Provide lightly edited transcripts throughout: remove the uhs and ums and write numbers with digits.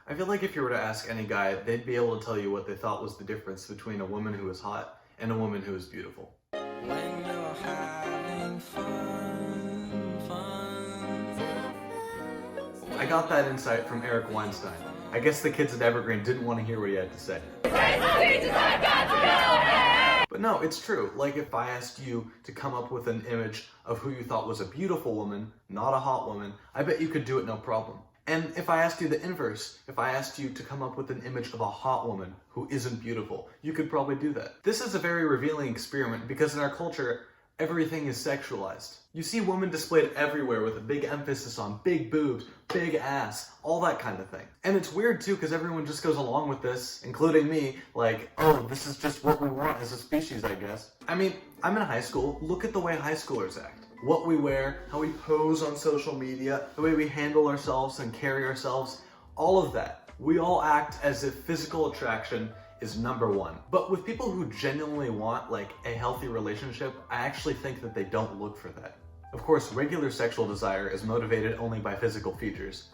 I feel like if you were to ask any guy, they'd be able to tell you what they thought was the difference between a woman who was hot and a woman who was beautiful. When you're having I got that insight from Eric Weinstein. I guess the kids at Evergreen didn't want to hear what he had to say. But no, it's true. Like if I asked you to come up with an image of who you thought was a beautiful woman, not a hot woman, I bet you could do it no problem. And if I asked you the inverse, if I asked you to come up with an image of a hot woman who isn't beautiful, you could probably do that. This is a very revealing experiment because in our culture, everything is sexualized. You see women displayed everywhere with a big emphasis on big boobs, big ass, all that kind of thing. And it's weird too because everyone just goes along with this, including me, like, oh, this is just what we want as a species, I guess. I mean, I'm in high school. Look at the way high schoolers act. What we wear, how we pose on social media, the way we handle ourselves and carry ourselves, all of that. We all act as if physical attraction is number one. But with people who genuinely want like a healthy relationship, I actually think that they don't look for that. Of course, regular sexual desire is motivated only by physical features.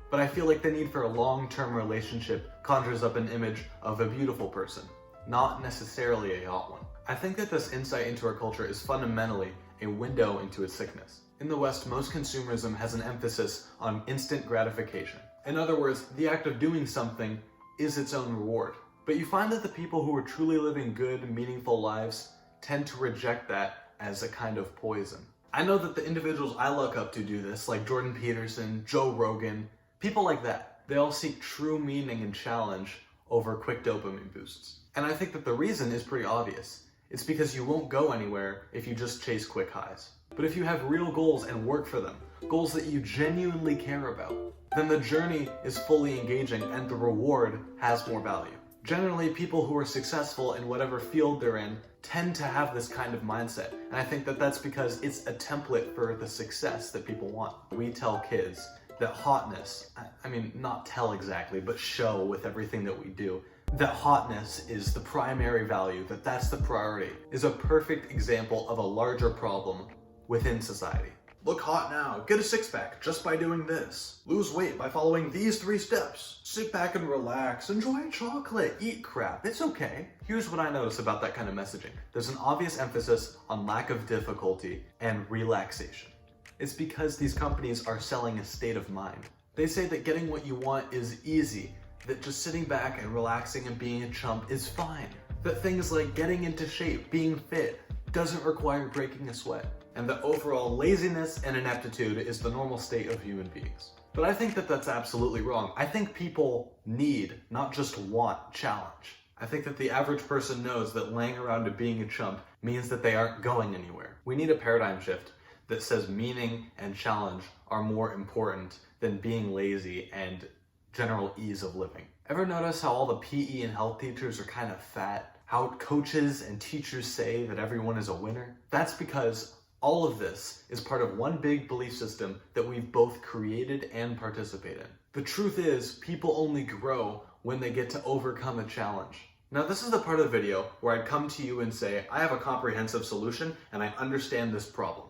But I feel like the need for a long-term relationship conjures up an image of a beautiful person, not necessarily a hot one. I think that this insight into our culture is fundamentally a window into its sickness. In the West, most consumerism has an emphasis on instant gratification. In other words, the act of doing something is its own reward. But you find that the people who are truly living good, meaningful lives tend to reject that as a kind of poison. I know that the individuals I look up to do this, like Jordan Peterson, Joe Rogan, people like that. They all seek true meaning and challenge over quick dopamine boosts. And I think that the reason is pretty obvious. It's because you won't go anywhere if you just chase quick highs. But if you have real goals and work for them, goals that you genuinely care about, then the journey is fully engaging and the reward has more value. Generally, people who are successful in whatever field they're in tend to have this kind of mindset. And I think that that's because it's a template for the success that people want. We tell kids that hotness, I mean, not tell exactly, but show with everything that we do, that hotness is the primary value, that that's the priority, is a perfect example of a larger problem within society. Look hot now, get a six-pack just by doing this. Lose weight by following these 3 steps. Sit back and relax, enjoy chocolate, eat crap, it's okay. Here's what I notice about that kind of messaging. There's an obvious emphasis on lack of difficulty and relaxation. It's because these companies are selling a state of mind. They say that getting what you want is easy, that just sitting back and relaxing and being a chump is fine. That things like getting into shape, being fit, doesn't require breaking a sweat. And that overall laziness and ineptitude is the normal state of human beings. But I think that that's absolutely wrong. I think people need, not just want, challenge. I think that the average person knows that laying around and being a chump means that they aren't going anywhere. We need a paradigm shift that says meaning and challenge are more important than being lazy and general ease of living. Ever notice how all the PE and health teachers are kind of fat? How coaches and teachers say that everyone is a winner? That's because all of this is part of one big belief system that we've both created and participate in. The truth is, people only grow when they get to overcome a challenge. Now, this is the part of the video where I'd come to you and say, I have a comprehensive solution and I understand this problem.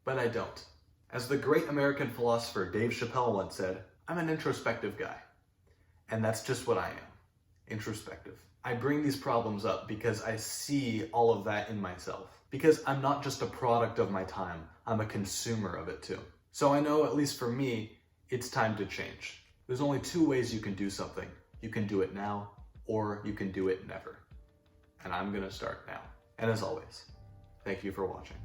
But I don't. As the great American philosopher Dave Chappelle once said, I'm an introspective guy. And that's just what I am. Introspective. I bring these problems up because I see all of that in myself. Because I'm not just a product of my time, I'm a consumer of it too. So I know, at least for me, it's time to change. There's only 2 ways you can do something. You can do it now, or you can do it never. And I'm gonna start now. And as always, thank you for watching.